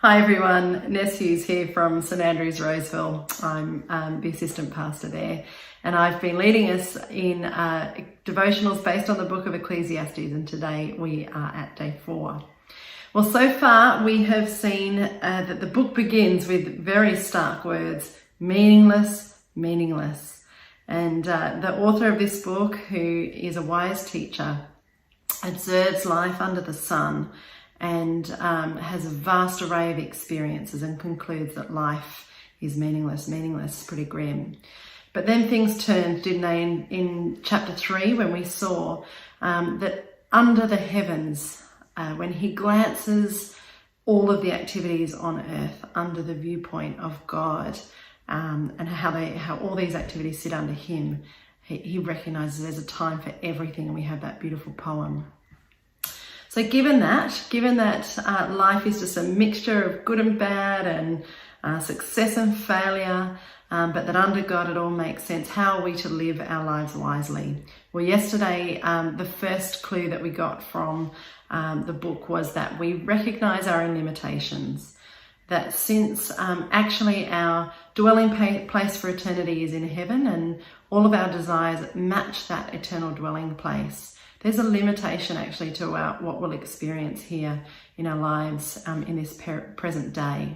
Hi everyone, Ness Hughes here from St Andrews, Roseville. I'm the assistant pastor there, and I've been leading us in devotionals based on the book of Ecclesiastes, and today we are at day 4. Well, so far we have seen that the book begins with very stark words: meaningless, meaningless. And the author of this book, who is a wise teacher, observes life under the sun and has a vast array of experiences and concludes that life is meaningless, pretty grim. But then things turned, didn't they, in chapter 3, when we saw that under the heavens, when he glances all of the activities on earth under the viewpoint of God, and how all these activities sit under him, he recognizes there's a time for everything, and we have that beautiful poem. So given that life is just a mixture of good and bad and success and failure, but that under God it all makes sense, how are we to live our lives wisely? Well, yesterday, the first clue that we got from the book was that we recognize our own limitations. That since actually our dwelling place for eternity is in heaven, and all of our desires match that eternal dwelling place, there's a limitation actually to what we'll experience here in our lives in this present day.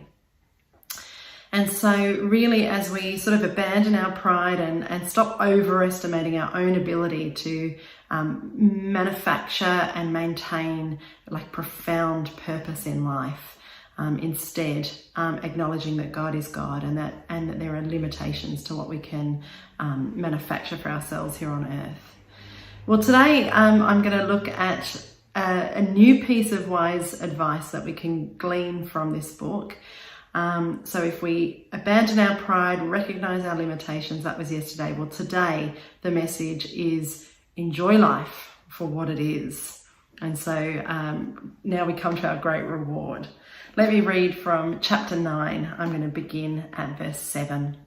And so really, as we sort of abandon our pride and stop overestimating our own ability to manufacture and maintain like profound purpose in life, instead acknowledging that God is God, and that there are limitations to what we can manufacture for ourselves here on earth. Well, today I'm going to look at a new piece of wise advice that we can glean from this book. So if we abandon our pride, recognize our limitations, that was yesterday. Well, today the message is enjoy life for what it is. And so now we come to our great reward. Let me read from chapter 9. I'm going to begin at verse 7.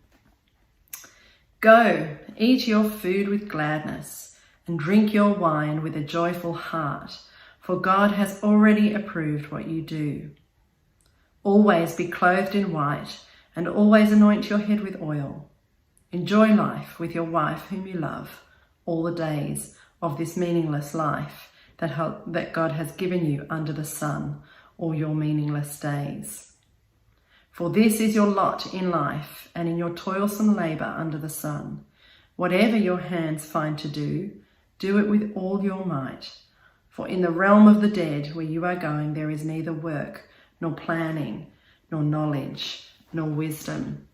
Go, eat your food with gladness, and drink your wine with a joyful heart, for God has already approved what you do. Always be clothed in white, and always anoint your head with oil. Enjoy life with your wife whom you love, all the days of this meaningless life that God has given you under the sun, all your meaningless days. For this is your lot in life, and in your toilsome labour under the sun. Whatever your hands find to do, do it with all your might. For in the realm of the dead where you are going, there is neither work, nor planning, nor knowledge, nor wisdom.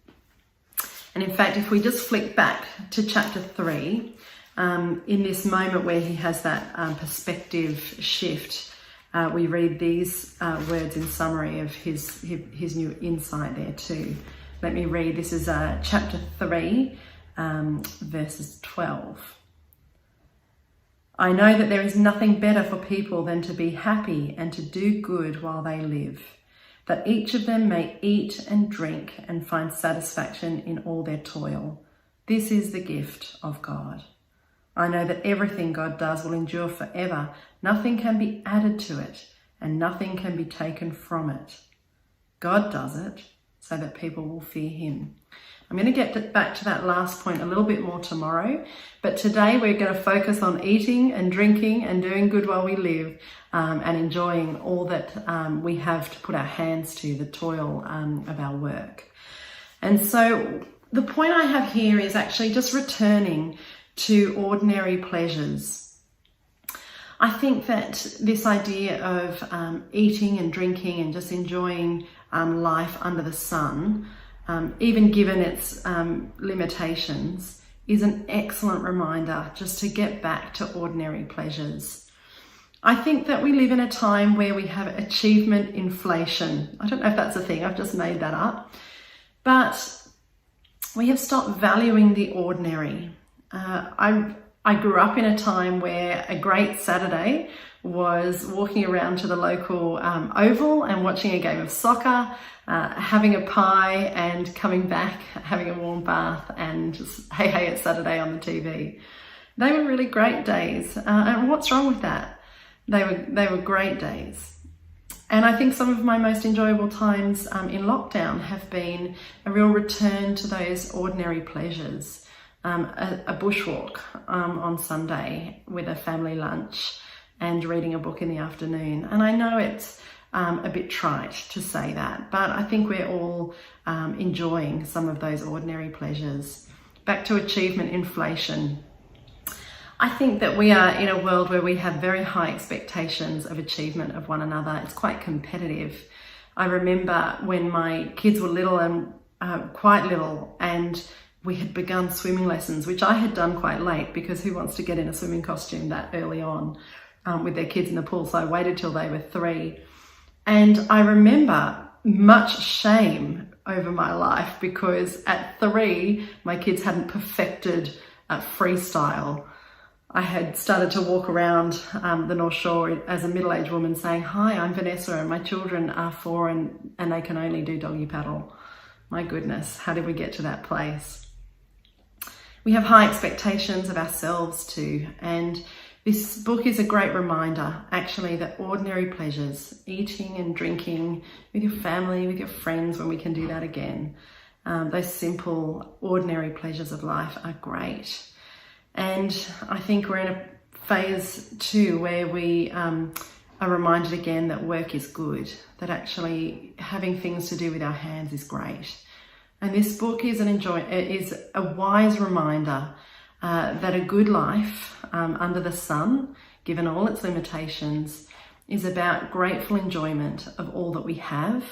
And in fact, if we just flick back to chapter 3, in this moment where he has that perspective shift, we read these words in summary of his new insight there too. Let me read. This is chapter 3, verses 12. I know that there is nothing better for people than to be happy and to do good while they live, that each of them may eat and drink and find satisfaction in all their toil. This is the gift of God. I know that everything God does will endure forever. Nothing can be added to it, and nothing can be taken from it. God does it so that people will fear him. I'm going to get back to that last point a little bit more tomorrow, but today we're going to focus on eating and drinking and doing good while we live, and enjoying all that we have to put our hands to, the toil of our work. And so the point I have here is actually just returning to ordinary pleasures. I think that this idea of eating and drinking and just enjoying life under the sun, even given its limitations, is an excellent reminder just to get back to ordinary pleasures. I think that we live in a time where we have achievement inflation. I don't know if that's a thing, I've just made that up. But we have stopped valuing the ordinary. I grew up in a time where a great Saturday was walking around to the local oval and watching a game of soccer, having a pie and coming back, having a warm bath, and just, hey, it's Saturday on the TV. They were really great days. And what's wrong with that? They were great days. And I think some of my most enjoyable times in lockdown have been a real return to those ordinary pleasures. A bushwalk on Sunday with a family lunch and reading a book in the afternoon. And I know it's a bit trite to say that, but I think we're all enjoying some of those ordinary pleasures. Back to achievement inflation. I think that we are in a world where we have very high expectations of achievement of one another. It's quite competitive. I remember when my kids were little and quite little, and we had begun swimming lessons, which I had done quite late because who wants to get in a swimming costume that early on with their kids in the pool? So I waited till they were 3. And I remember much shame over my life because at 3, my kids hadn't perfected freestyle. I had started to walk around the North Shore as a middle-aged woman saying, "Hi, I'm Vanessa and my children are 4 and they can only do doggy paddle." My goodness, how did we get to that place? We have high expectations of ourselves too, and this book is a great reminder actually that ordinary pleasures, eating and drinking with your family, with your friends when we can do that again, those simple ordinary pleasures of life are great. And I think we're in a phase too where we are reminded again that work is good, that actually having things to do with our hands is great. And this book is a wise reminder that a good life under the sun, given all its limitations, is about grateful enjoyment of all that we have.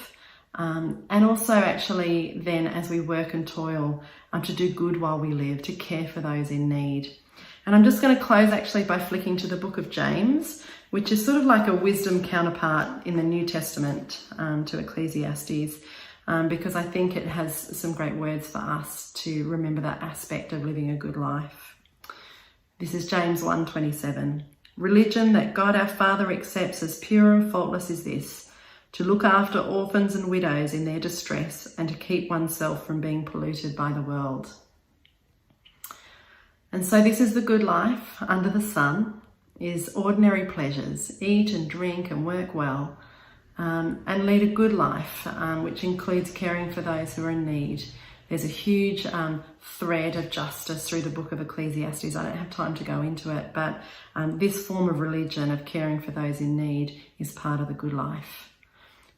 And also actually then as we work and toil to do good while we live, to care for those in need. And I'm just going to close actually by flicking to the book of James, which is sort of like a wisdom counterpart in the New Testament to Ecclesiastes, because I think it has some great words for us to remember that aspect of living a good life. This is James 1:27. Religion that God our Father accepts as pure and faultless is this: to look after orphans and widows in their distress and to keep oneself from being polluted by the world. And so this is the good life under the sun, is ordinary pleasures, eat and drink and work well, and lead a good life, which includes caring for those who are in need. There's a huge thread of justice through the book of Ecclesiastes. I don't have time to go into it, but this form of religion of caring for those in need is part of the good life.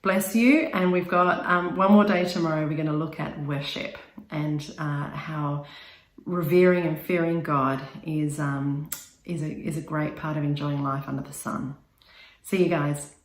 Bless you, and we've got one more day tomorrow. We're going to look at worship and how revering and fearing God is a great part of enjoying life under the sun. See you guys.